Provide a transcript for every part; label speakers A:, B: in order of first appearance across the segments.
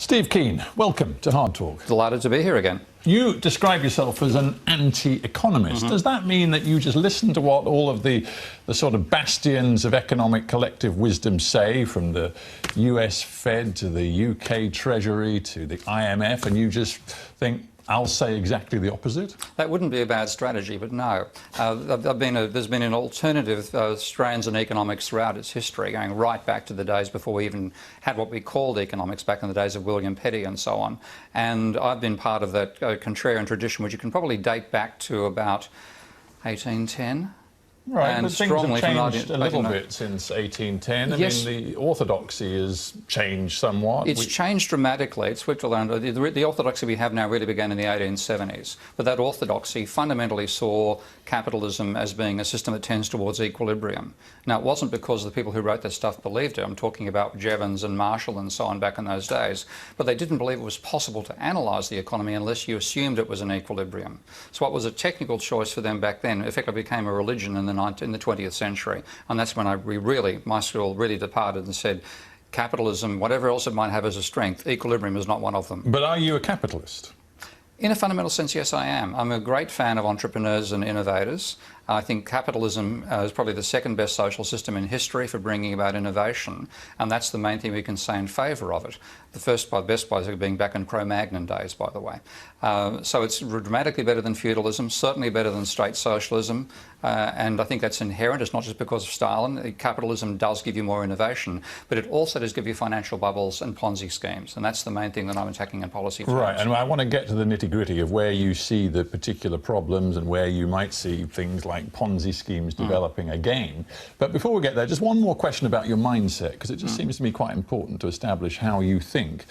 A: Steve Keen, welcome to Hardtalk.
B: Delighted to be here again.
A: You describe yourself as an anti-economist. Does that mean that you just listen to what all of the sort of bastions of economic collective wisdom say, from the US Fed to the UK Treasury to the IMF, and you just think, I'll say exactly the opposite?
B: That wouldn't be a bad strategy, but no. There's been an alternative strands in economics throughout its history, going right back to the days before we even had what we called economics, back in the days of William Petty and so on. And I've been part of that contrarian tradition, which you can probably date back to about 1810.
A: Right,
B: and
A: but things have changed a little bit since 1810.
B: Yes.
A: I mean, the orthodoxy has changed somewhat.
B: It's changed dramatically. It's swept around. The orthodoxy we have now really began in the 1870s. But that orthodoxy fundamentally saw capitalism as being a system that tends towards equilibrium. Now, it wasn't because the people who wrote that stuff believed it. I'm talking about Jevons and Marshall and so on back in those days. But they didn't believe it was possible to analyse the economy unless you assumed it was an equilibrium. So what was a technical choice for them back then effectively became a religion in the 20th century. And that's when my school really departed and said, capitalism, whatever else it might have as a strength, equilibrium is not one of them.
A: But are you a capitalist?
B: In a fundamental sense, yes, I am. I'm a great fan of entrepreneurs and innovators. I think capitalism is probably the second best social system in history for bringing about innovation, and that's the main thing we can say in favour of it. The first best by being back in Cro-Magnon days, by the way. So it's dramatically better than feudalism, certainly better than state socialism, and I think that's inherent. It's not just because of Stalin. Capitalism does give you more innovation, but it also does give you financial bubbles and Ponzi schemes, and that's the main thing that I'm attacking in policy terms.
A: Right, and I want to get to the nitty-gritty of where you see the particular problems and where you might see things like Ponzi schemes developing again. But before we get there, just one more question about your mindset, because it just seems to me quite important to establish how you think.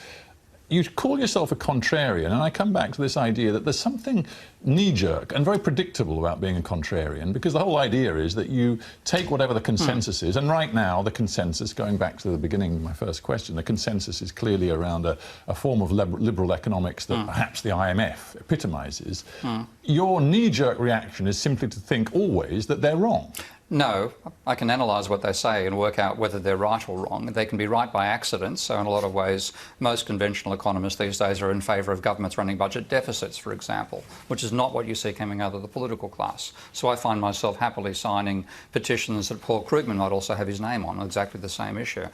A: You call yourself a contrarian, and I come back to this idea that there's something knee-jerk and very predictable about being a contrarian, because the whole idea is that you take whatever the consensus is, and right now the consensus, going back to the beginning of my first question, the consensus is clearly around a form of liberal economics that perhaps the IMF epitomises. Your knee-jerk reaction is simply to think always that they're wrong.
B: No, I can analyse what they say and work out whether they're right or wrong. They can be right by accident, so in a lot of ways most conventional economists these days are in favour of governments running budget deficits, for example, which is not what you see coming out of the political class. So I find myself happily signing petitions that Paul Krugman might also have his name on exactly the same issue.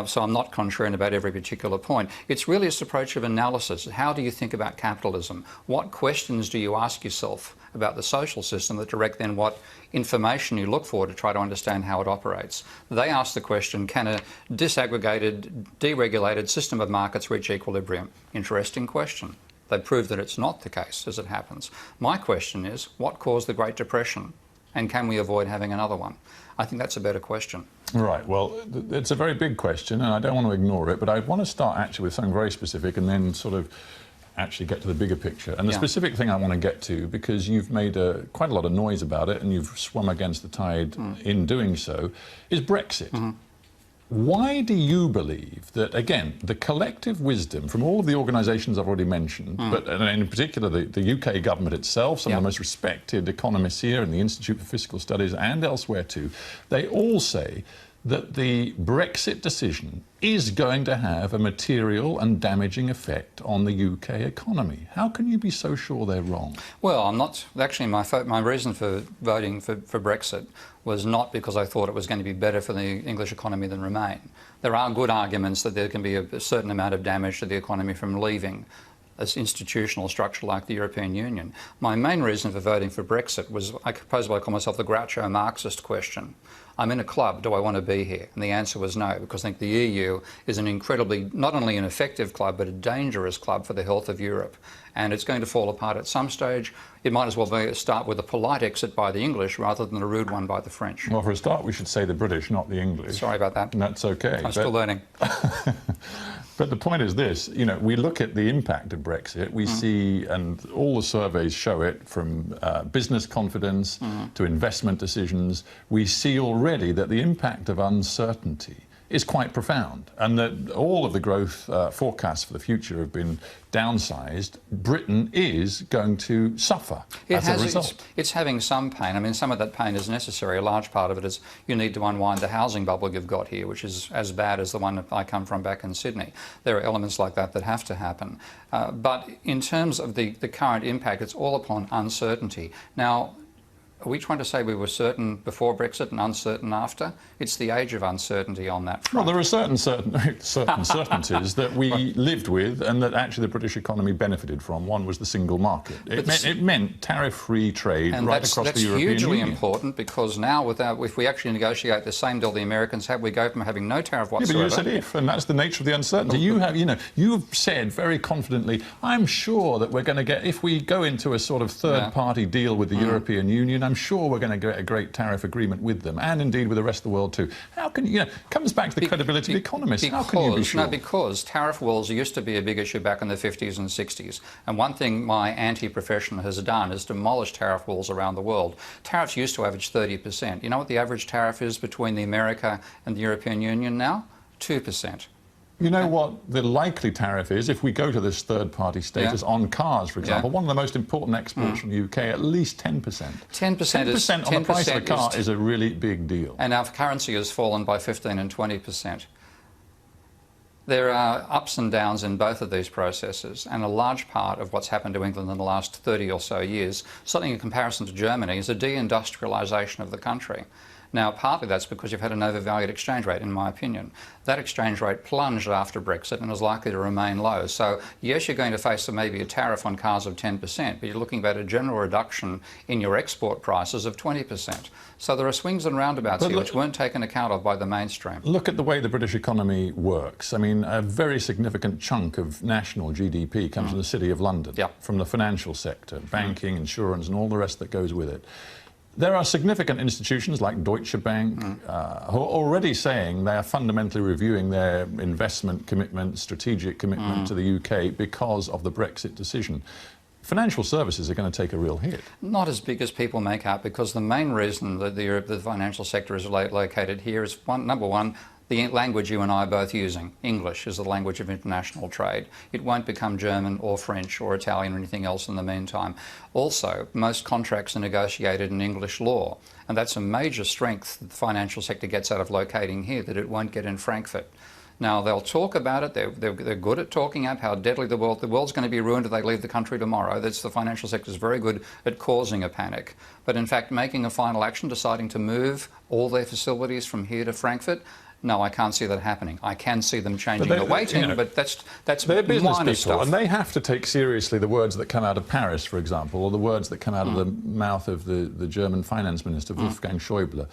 B: So I'm not contrarian about every particular point. It's really this approach of analysis. How do you think about capitalism? What questions do you ask yourself about the social system that direct then what information you look for to try to understand how it operates? They ask the question, can a disaggregated, deregulated system of markets reach equilibrium? Interesting question. They prove that it's not the case, as it happens. My question is, what caused the Great Depression? And can we avoid having another one? I think that's a better question.
A: Right, well, it's a very big question, and I don't want to ignore it, but I want to start actually with something very specific and then sort of actually get to the bigger picture. And the specific thing I want to get to, because you've made quite a lot of noise about it and you've swum against the tide in doing so, is Brexit. Why do you believe that, again, the collective wisdom from all of the organisations I've already mentioned, but in particular the UK government itself, some of the most respected economists here and the Institute for Fiscal Studies and elsewhere too, they all say that the Brexit decision is going to have a material and damaging effect on the UK economy. How can you be so sure they're wrong?
B: Well, I'm not. Actually, my reason for voting for Brexit was not because I thought it was going to be better for the English economy than Remain. There are good arguments that there can be a certain amount of damage to the economy from leaving this institutional structure like the European Union. My main reason for voting for Brexit was, I suppose I call myself the Groucho Marxist question. I'm in a club, do I want to be here? And the answer was no, because I think the EU is an incredibly, not only an effective club, but a dangerous club for the health of Europe. And it's going to fall apart at some stage. It might as well start with a polite exit by the English rather than a rude one by the French.
A: Well, for a start, we should say the British, not the English.
B: Sorry about that.
A: And that's okay.
B: I'm still learning.
A: But the point is this, you know, we look at the impact of Brexit, we see, and all the surveys show it, from business confidence to investment decisions, we see already that the impact of uncertainty is quite profound, and that all of the growth forecasts for the future have been downsized. Britain is going to suffer as a result.
B: It's having some pain. I mean, some of that pain is necessary. A large part of it is you need to unwind the housing bubble you've got here, which is as bad as the one that I come from back in Sydney. There are elements like that that have to happen. But in terms of the current impact, it's all upon uncertainty. Now, are we trying to say we were certain before Brexit and uncertain after? It's the age of uncertainty on that front.
A: Well, there are certain certainties that we lived with and that actually the British economy benefited from. One was the single market. It meant tariff-free trade right across the European Union.
B: That's hugely important, because now if we actually negotiate the same deal the Americans have, we go from having no tariff whatsoever.
A: Yeah, but you said if, and that's the nature of the uncertainty. You've said very confidently, I'm sure that we're going to get, if we go into a sort of third-party deal with the European Union, I'm sure we're going to get a great tariff agreement with them, and indeed with the rest of the world too. How can you, comes back to the credibility of economists. How can you be sure?
B: No, because tariff walls used to be a big issue back in the 50s and 60s. And one thing my anti-profession has done is demolish tariff walls around the world. Tariffs used to average 30%. You know what the average tariff is between the America and the European Union now? 2%.
A: You know what the likely tariff is if we go to this third-party status on cars, for example? One of the most important exports from the UK, at least 10%. 10% on the price of a car is a really big deal.
B: And our currency has fallen by 15 and 20%. There are ups and downs in both of these processes, and a large part of what's happened to England in the last 30 or so years, certainly in comparison to Germany, is a deindustrialisation of the country. Now, partly that's because you've had an overvalued exchange rate, in my opinion. That exchange rate plunged after Brexit and is likely to remain low. So, yes, you're going to face maybe a tariff on cars of 10%, but you're looking at a general reduction in your export prices of 20%. So there are swings and roundabouts here which weren't taken account of by the mainstream.
A: Look at the way the British economy works. I mean, a very significant chunk of national GDP comes from the City of London, from the financial sector, banking, insurance, and all the rest that goes with it. There are significant institutions like Deutsche Bank who are already saying they are fundamentally reviewing their investment commitment, strategic commitment to the UK because of the Brexit decision. Financial services are going to take a real hit.
B: Not as big as people make out, because the main reason that the financial sector is located here is, number one, the language you and I are both using. English is the language of international trade. It won't become German or French or Italian or anything else in the meantime. Also, most contracts are negotiated in English law, and that's a major strength that the financial sector gets out of locating here that it won't get in Frankfurt. Now, they'll talk about it. They're good at talking up how deadly the world's going to be ruined if they leave the country tomorrow. The financial sector is very good at causing a panic. But in fact, making a final action, deciding to move all their facilities from here to Frankfurt, no, I can't see that happening. I can see them changing the weighting, but that's
A: they're business people,
B: stuff.
A: and they have to take seriously the words that come out of Paris, for example, or the words that come out of the mouth of the German finance minister, Wolfgang Schäuble.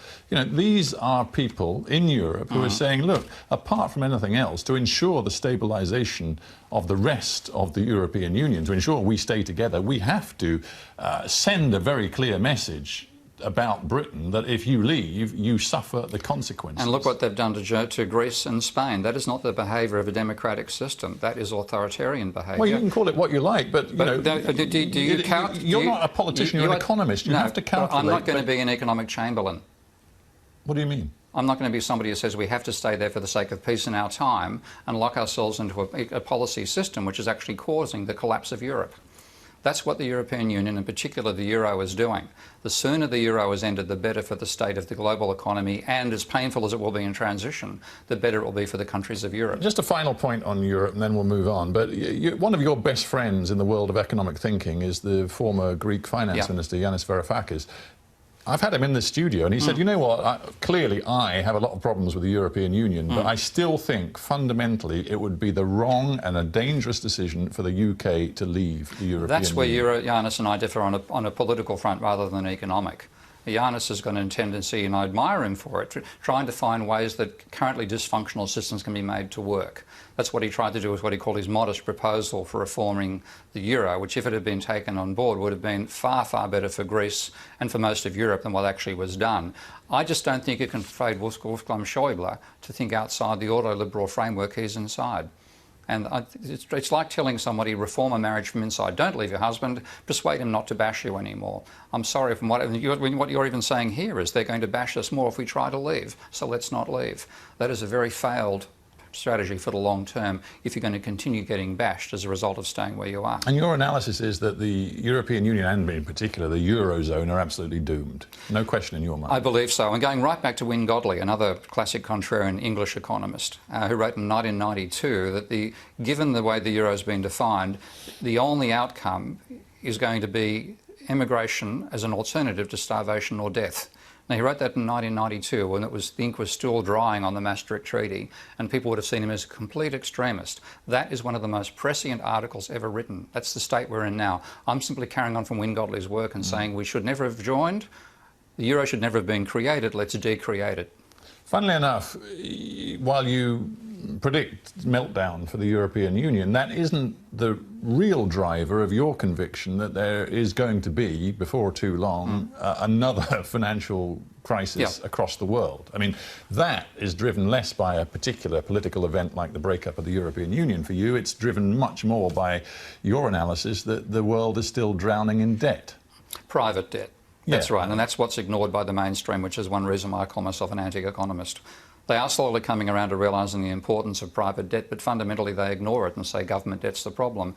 A: These are people in Europe who are saying, look, apart from anything else, to ensure the stabilisation of the rest of the European Union, to ensure we stay together, we have to send a very clear message about Britain that if you leave, you suffer the consequences.
B: And look what they've done to Greece and Spain. That is not the behaviour of a democratic system. That is authoritarian behaviour.
A: Well, you can call it what you like, but you're not a politician, you're an economist. You have to calculate.
B: I'm not going to be an economic Chamberlain.
A: What do you mean?
B: I'm not going to be somebody who says we have to stay there for the sake of peace in our time and lock ourselves into a policy system which is actually causing the collapse of Europe. That's what the European Union, in particular the euro, is doing. The sooner the euro is ended, the better for the state of the global economy, and as painful as it will be in transition, the better it will be for the countries of Europe.
A: Just a final point on Europe, and then we'll move on. But one of your best friends in the world of economic thinking is the former Greek finance minister, Yanis Varoufakis. I've had him in the studio, and he said, you know what, clearly I have a lot of problems with the European Union, but I still think fundamentally it would be the wrong and a dangerous decision for the UK to leave the European Union.
B: That's where Yanis and I differ on a political front rather than economic. Yanis has got a tendency, and I admire him for it, trying to find ways that currently dysfunctional systems can be made to work. That's what he tried to do with what he called his modest proposal for reforming the euro, which, if it had been taken on board, would have been far, far better for Greece and for most of Europe than what actually was done. I just don't think you can persuade Wolfgang Schäuble to think outside the ordoliberal framework he's inside. And it's like telling somebody, reform a marriage from inside. Don't leave your husband, persuade him not to bash you anymore. I'm sorry, from what you're even saying here is they're going to bash us more if we try to leave, so let's not leave. That is a very failed strategy for the long term if you're going to continue getting bashed as a result of staying where you are.
A: And your analysis is that the European Union, and in particular the Eurozone, are absolutely doomed. No question in your mind.
B: I believe so. And going right back to Wynne Godley, another classic contrarian English economist, who wrote in 1992 that given the way the euro has been defined, the only outcome is going to be immigration as an alternative to starvation or death. Now, he wrote that in 1992 when the ink was still drying on the Maastricht Treaty, and people would have seen him as a complete extremist. That is one of the most prescient articles ever written. That's the state we're in now. I'm simply carrying on from Wynne Godley's work and saying we should never have joined, the euro should never have been created, let's decreate it.
A: Funnily enough, while you predict meltdown for the European Union, that isn't the real driver of your conviction that there is going to be, before too long, another financial crisis across the world. I mean, that is driven less by a particular political event like the breakup of the European Union for you. It's driven much more by your analysis that the world is still drowning in debt.
B: Private debt. That's right, and that's what's ignored by the mainstream, which is one reason why I call myself an anti-economist. They are slowly coming around to realising the importance of private debt, but fundamentally they ignore it and say government debt's the problem.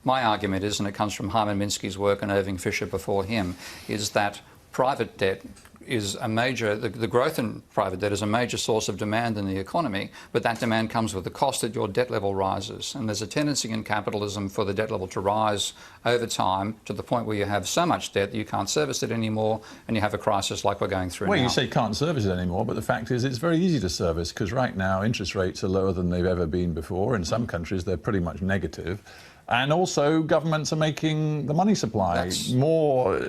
B: My argument is, and it comes from Hyman Minsky's work and Irving Fisher before him, is that private debt is a major, the growth in private debt is a major source of demand in the economy, but that demand comes with the cost that your debt level rises. And there's a tendency in capitalism for the debt level to rise over time to the point where you have so much debt that you can't service it anymore and you have a crisis like we're going through now.
A: Well, you say can't service it anymore, but the fact is it's very easy to service because right now interest rates are lower than they've ever been before. In some countries they're pretty much negative. And also, governments are making the money supply more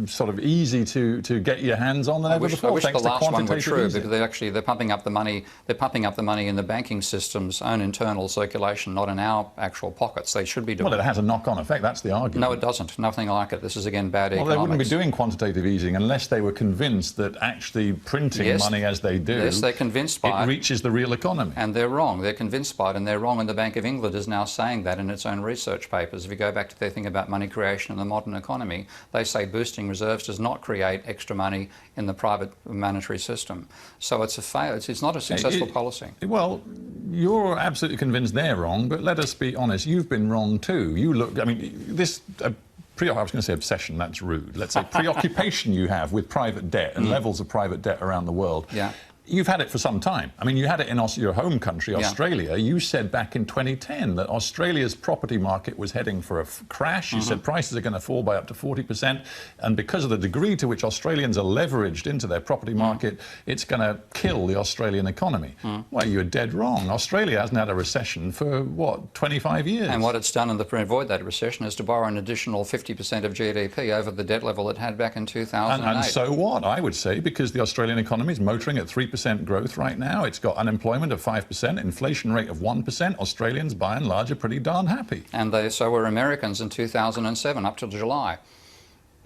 A: sort of easy to get your hands on than ever before.
B: I wish the last one were true, because they're pumping up the money. They're pumping up the money in the banking system's own internal circulation, not in our actual pockets. They should be doing.
A: Well, it has a knock-on effect. That's the argument.
B: No, it doesn't. Nothing like it. This is again bad economics.
A: Well, they wouldn't be doing quantitative easing unless they were convinced that actually printing money as they do,
B: yes, they're convinced by
A: it reaches the real economy.
B: And they're wrong. They're convinced by it, and they're wrong. And the Bank of England is now saying that in its own research papers. If you go back to their thing about money creation in the modern economy, they say boosting reserves does not create extra money in the private monetary system. So it's a fail. It's not a successful policy.
A: Well, you're absolutely convinced they're wrong, but let us be honest, you've been wrong too. You look, I mean, this... I was going to say obsession, that's rude. Let's say preoccupation you have with private debt and levels of private debt around the world.
B: Yeah.
A: You've had it for some time. I mean, you had it in your home country, Australia. You said back in 2010 that Australia's property market was heading for a crash. You said prices are going to fall by up to 40%. And because of the degree to which Australians are leveraged into their property market, it's going to kill the Australian economy. Well, you're dead wrong. Australia hasn't had a recession for, what, 25 years?
B: And what it's done to avoid that recession is to borrow an additional 50% of GDP over the debt level it had back in 2008.
A: And so what, I would say, because the Australian economy is motoring at 3% growth right now. It's got unemployment of 5%, inflation rate of 1%. Australians, by and large, are pretty darn happy.
B: And so were Americans in 2007, up till July.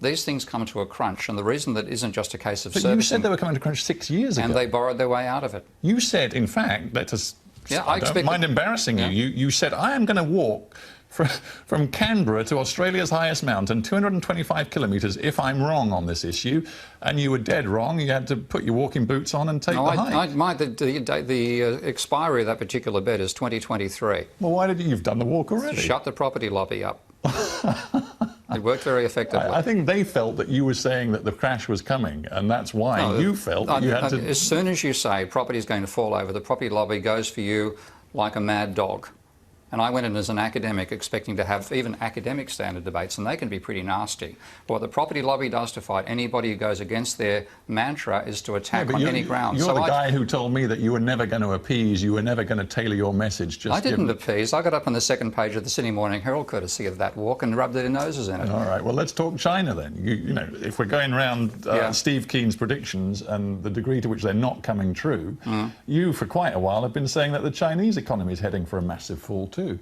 B: These things come to a crunch, and the reason that isn't just a case of servicing...
A: But you said they were coming to crunch 6 years ago.
B: And they borrowed their way out of it.
A: You said, in fact, I don't mind embarrassing you. You said, I am going to walk from Canberra to Australia's highest mountain, 225 kilometres, if I'm wrong on this issue, and you were dead wrong. You had to put your walking boots on and take the hike.
B: The expiry of that particular bet is 2023.
A: Well, why did you've done the walk already?
B: Shut the property lobby up. It worked very effectively.
A: I think they felt that you were saying that the crash was coming, and that's why you felt that you had to...
B: As soon as you say property is going to fall over, the property lobby goes for you like a mad dog. And I went in as an academic expecting to have even academic standard debates, and they can be pretty nasty. But what the property lobby does to fight anybody who goes against their mantra is to attack on any ground.
A: You're the guy who told me that you were never going to appease, you were never going to tailor your message.
B: I didn't appease. I got up on the second page of the Sydney Morning Herald, courtesy of that walk, and rubbed their noses in it.
A: All right, well, let's talk China then. You know, if we're going around Steve Keen's predictions and the degree to which they're not coming true, you, for quite a while, have been saying that the Chinese economy is heading for a massive fall too. too.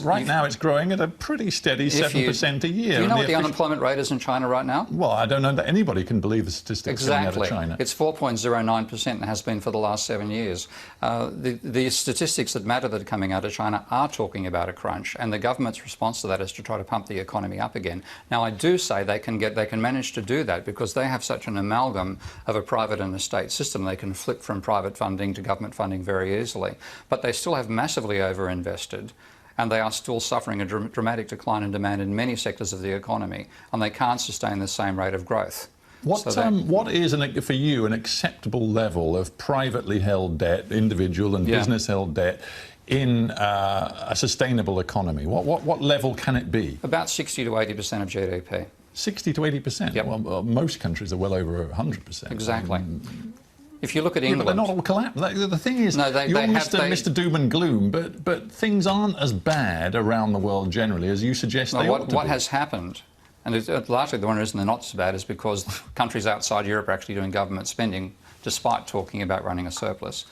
A: Right now it's growing at a pretty steady 7% a year.
B: Do you know what the unemployment rate is in China right now?
A: Well, I don't know that anybody can believe the statistics coming out of China.
B: It's 4.09% and has been for the last 7 years. The statistics that matter that are coming out of China are talking about a crunch, and the government's response to that is to try to pump the economy up again. Now, I do say they can manage to do that because they have such an amalgam of a private and a state system. They can flip from private funding to government funding very easily. But they still have massively overinvested, and they are still suffering a dramatic decline in demand in many sectors of the economy, and they can't sustain the same rate of growth.
A: What is, for you, an acceptable level of privately held debt, individual and business held debt, in a sustainable economy? What level can it be? About
B: 60 to 80% of GDP.
A: 60 to 80%?
B: Yep.
A: Well, most countries are well over 100%.
B: Exactly. If you look at England...
A: Yeah, but they're not all collapsed. The thing is, you're Mr. Doom and Gloom, but things aren't as bad around the world generally as you suggest they ought to be.
B: What has happened, and largely the one reason they're not so bad, is because countries outside Europe are actually doing government spending despite talking about running a surplus.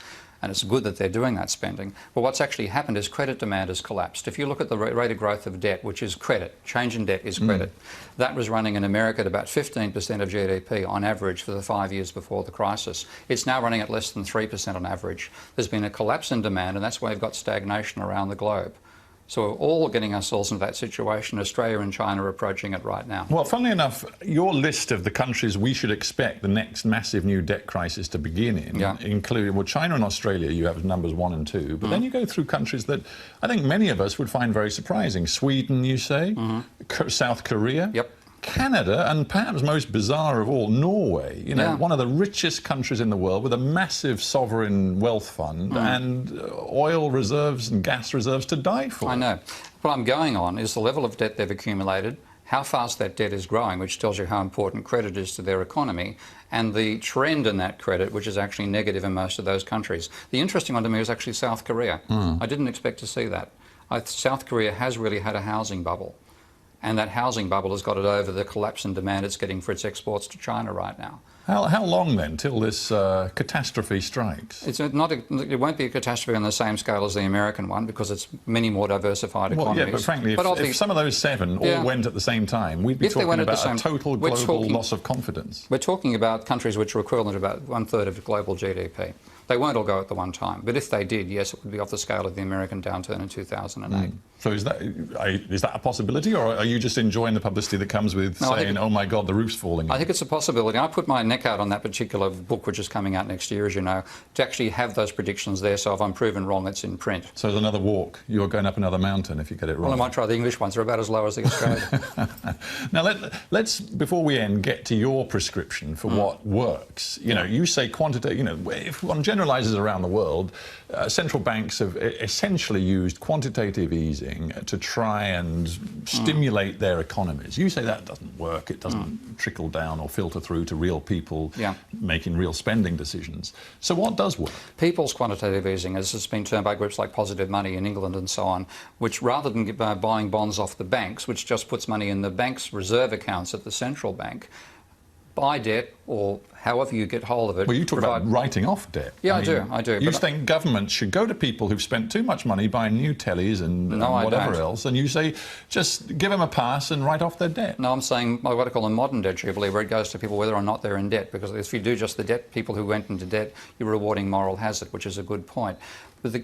B: And it's good that they're doing that spending. But what's actually happened is credit demand has collapsed. If you look at the rate of growth of debt, which is credit, change in debt is credit, that was running in America at about 15% of GDP on average for the 5 years before the crisis. It's now running at less than 3% on average. There's been a collapse in demand, and that's why we've got stagnation around the globe. So we're all getting ourselves into that situation. Australia and China are approaching it right now.
A: Well, funnily enough, your list of the countries we should expect the next massive new debt crisis to begin in, including, well, China and Australia, you have numbers 1 and 2, but then you go through countries that I think many of us would find very surprising. Sweden, you say, South Korea.
B: Yep.
A: Canada, and perhaps most bizarre of all, Norway, one of the richest countries in the world with a massive sovereign wealth fund and oil reserves and gas reserves to die for.
B: I know. What I'm going on is the level of debt they've accumulated, how fast that debt is growing, which tells you how important credit is to their economy, and the trend in that credit, which is actually negative in most of those countries. The interesting one to me is actually South Korea. I didn't expect to see that. South Korea has really had a housing bubble. And that housing bubble has got it over the collapse in demand it's getting for its exports to China right now.
A: How long then till this catastrophe strikes?
B: It won't be a catastrophe on the same scale as the American one because it's many more diversified economies.
A: Well, yeah, but frankly, if some of those 7 all went at the same time, we'd be talking about a total global loss of confidence.
B: We're talking about countries which are equivalent to about 1/3 of global GDP. They won't all go at the one time, but if they did, yes, it would be off the scale of the American downturn in 2008.
A: So is that a possibility, or are you just enjoying the publicity that comes with saying, oh my God, the roof's falling in?
B: I think it's a possibility. I put my neck out on that particular book, which is coming out next year, as you know, to actually have those predictions there, so if I'm proven wrong, it's in print.
A: So there's another walk. You're going up another mountain if you get it wrong.
B: Well, I might try the English ones. They're about as low as the Australian.
A: Now, let's, before we end, get to your prescription for what works. You say quantitative, if one generalises around the world, central banks have essentially used quantitative easing to try and stimulate their economies. You say that doesn't work. It doesn't trickle down or filter through to real people making real spending decisions. So what does work?
B: People's quantitative easing, as it's been termed by groups like Positive Money in England and so on, which rather than buying bonds off the banks, which just puts money in the bank's reserve accounts at the central bank, buy debt or however you get hold of it.
A: Well, you talk about writing off debt.
B: Yeah, I do.
A: You think governments should go to people who've spent too much money buying new tellies and whatever else, and you say just give them a pass and write off their debt.
B: No, I'm saying what I call a modern debt jubilee, where it goes to people whether or not they're in debt, because if you do just the debt, people who went into debt, you're rewarding moral hazard, which is a good point. But the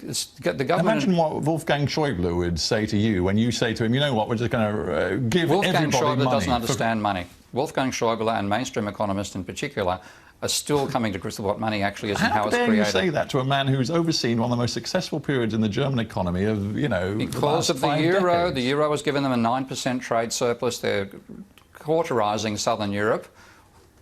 B: government...
A: Imagine what Wolfgang Schäuble would say to you when you say to him, you know what, we're just going to give everybody money.
B: Wolfgang Schäuble doesn't understand money. Wolfgang Schäuble and mainstream economists in particular are still coming to grips with what money actually is and how it's created.
A: How dare you say that to a man who's overseen one of the most successful periods in the German economy of,
B: because of the euro.
A: Decades.
B: The euro has given them a 9% trade surplus. They're cauterising southern Europe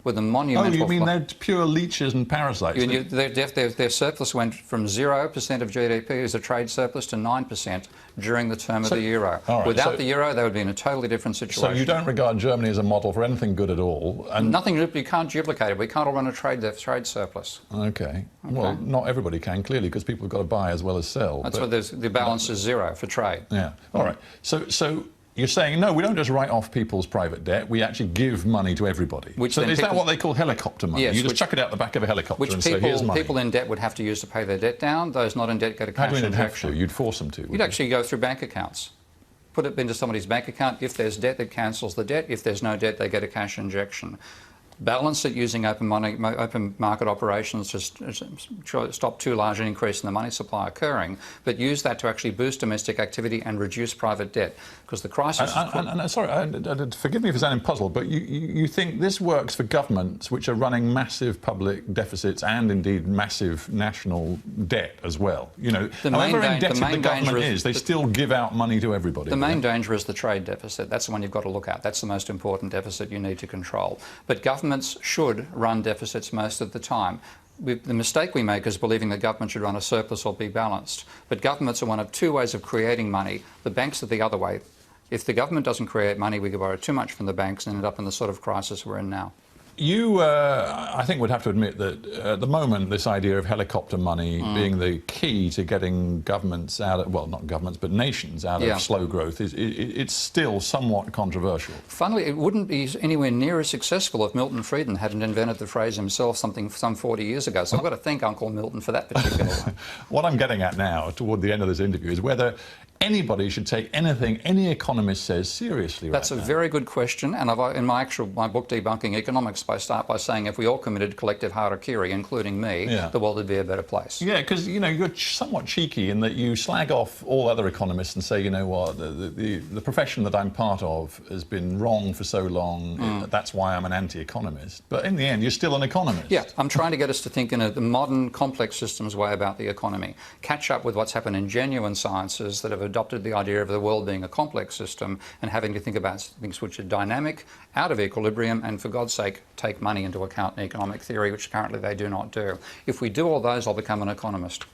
B: with a monumental...
A: Oh, you mean they're pure leeches and parasites?
B: Their surplus went from 0% of GDP as a trade surplus to 9% during the term of the euro.
A: Right,
B: Without the euro, they would be in a totally different situation.
A: So you don't regard Germany as a model for anything good at all? And
B: nothing, you can't duplicate it. We can't all run a trade surplus.
A: Okay. Well, not everybody can, clearly, because people have got to buy as well as sell.
B: That's why the balance is 0 for trade.
A: Yeah. All right. So You're saying, no, we don't just write off people's private debt, we actually give money to everybody. So is that what they call helicopter money?
B: Yes,
A: you just chuck it out the back of a helicopter and say, here's money.
B: People in debt would have to use to pay their debt down. Those not in debt get a cash injection.
A: How do you have to? You'd force them to.
B: You'd actually go through bank accounts. Put it into somebody's bank account. If there's debt, it cancels the debt. If there's no debt, they get a cash injection. Balance it using open market operations to stop too large an increase in the money supply occurring, but use that to actually boost domestic activity and reduce private debt. Because the crisis...
A: Sorry, forgive me for sounding puzzled, but you think this works for governments which are running massive public deficits and indeed massive national debt as well? You know, however indebted the government is, they still give out money to everybody.
B: The main danger is the trade deficit. That's the one you've got to look at. That's the most important deficit you need to control. But governments should run deficits most of the time. The mistake we make is believing that government should run a surplus or be balanced. But governments are one of two ways of creating money. The banks are the other way. If the government doesn't create money, we can borrow too much from the banks and end up in the sort of crisis we're in now.
A: You, I think, would have to admit that at the moment this idea of helicopter money being the key to getting governments out of, well, not governments, but nations out of slow growth, it's still somewhat controversial.
B: Funnily, it wouldn't be anywhere near as successful if Milton Friedman hadn't invented the phrase himself some 40 years ago. So I've got to thank Uncle Milton for that particular one.
A: What I'm getting at now, toward the end of this interview, is whether anybody should take anything any economist says seriously.
B: That's a very good question, and in my book Debunking Economics, I start by saying if we all committed collective harakiri, including me, the world would be a better place. Yeah,
A: because you know you're somewhat cheeky in that you slag off all other economists and say, you know what, the profession that I'm part of has been wrong for so long. That's why I'm an anti-economist. But in the end, you're still an economist.
B: Yeah, I'm trying to get us to think in the modern, complex systems way about the economy. Catch up with what's happened in genuine sciences that have adopted the idea of the world being a complex system and having to think about things which are dynamic, out of equilibrium, and for God's sake, take money into account in economic theory, which currently they do not do. If we do all those, I'll become an economist.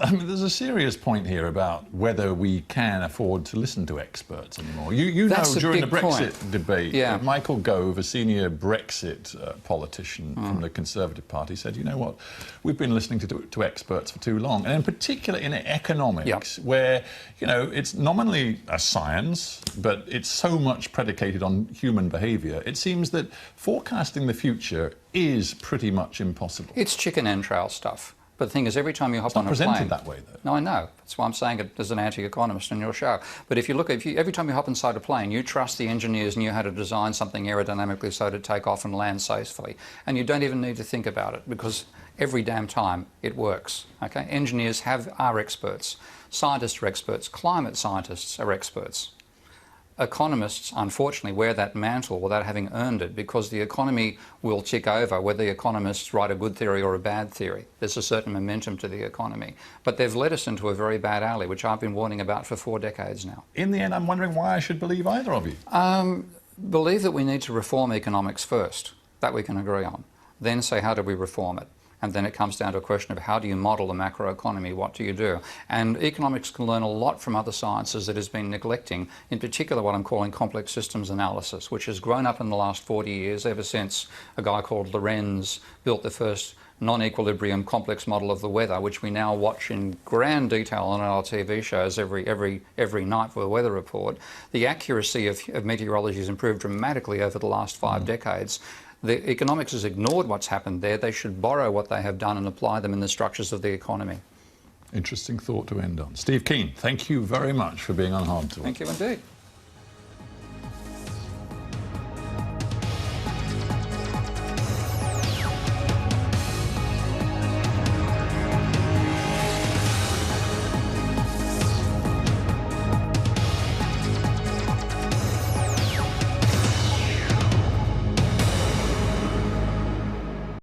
A: I mean, there's a serious point here about whether we can afford to listen to experts anymore. You know, during the Brexit debate, Michael Gove, a senior Brexit politician from the Conservative Party, said, you know what, we've been listening to experts for too long. And in particular in economics, where, you know, it's nominally a science, but it's so much predicated on human behaviour, it seems that forecasting the future is pretty much impossible.
B: It's chicken entrail stuff. But the thing is, every time you hop on a plane...
A: It's not presented that way, though.
B: No, I know. That's why I'm saying it as an anti-economist in your show. But if you look, every time you hop inside a plane, you trust the engineers knew how to design something aerodynamically so to take off and land safely. And you don't even need to think about it, because every damn time it works. Okay? Engineers are experts. Scientists are experts. Climate scientists are experts. Economists, unfortunately, wear that mantle without having earned it, because the economy will tick over whether the economists write a good theory or a bad theory. There's a certain momentum to the economy. But they've led us into a very bad alley, which I've been warning about for 4 decades now.
A: In the end, I'm wondering why I should believe either of you.
B: Believe that we need to reform economics first. That we can agree on. Then say, how do we reform it? And then it comes down to a question of how do you model the macroeconomy, what do you do? And economics can learn a lot from other sciences that has been neglecting, in particular what I'm calling complex systems analysis, which has grown up in the last 40 years, ever since a guy called Lorenz built the first non-equilibrium complex model of the weather, which we now watch in grand detail on our TV shows every night for the weather report. The accuracy of meteorology has improved dramatically over the last 5 decades. The economics has ignored what's happened there. They should borrow what they have done and apply them in the structures of the economy.
A: Interesting thought to end on. Steve Keen, thank you very much for being on Hardtalk.
B: Thank you indeed.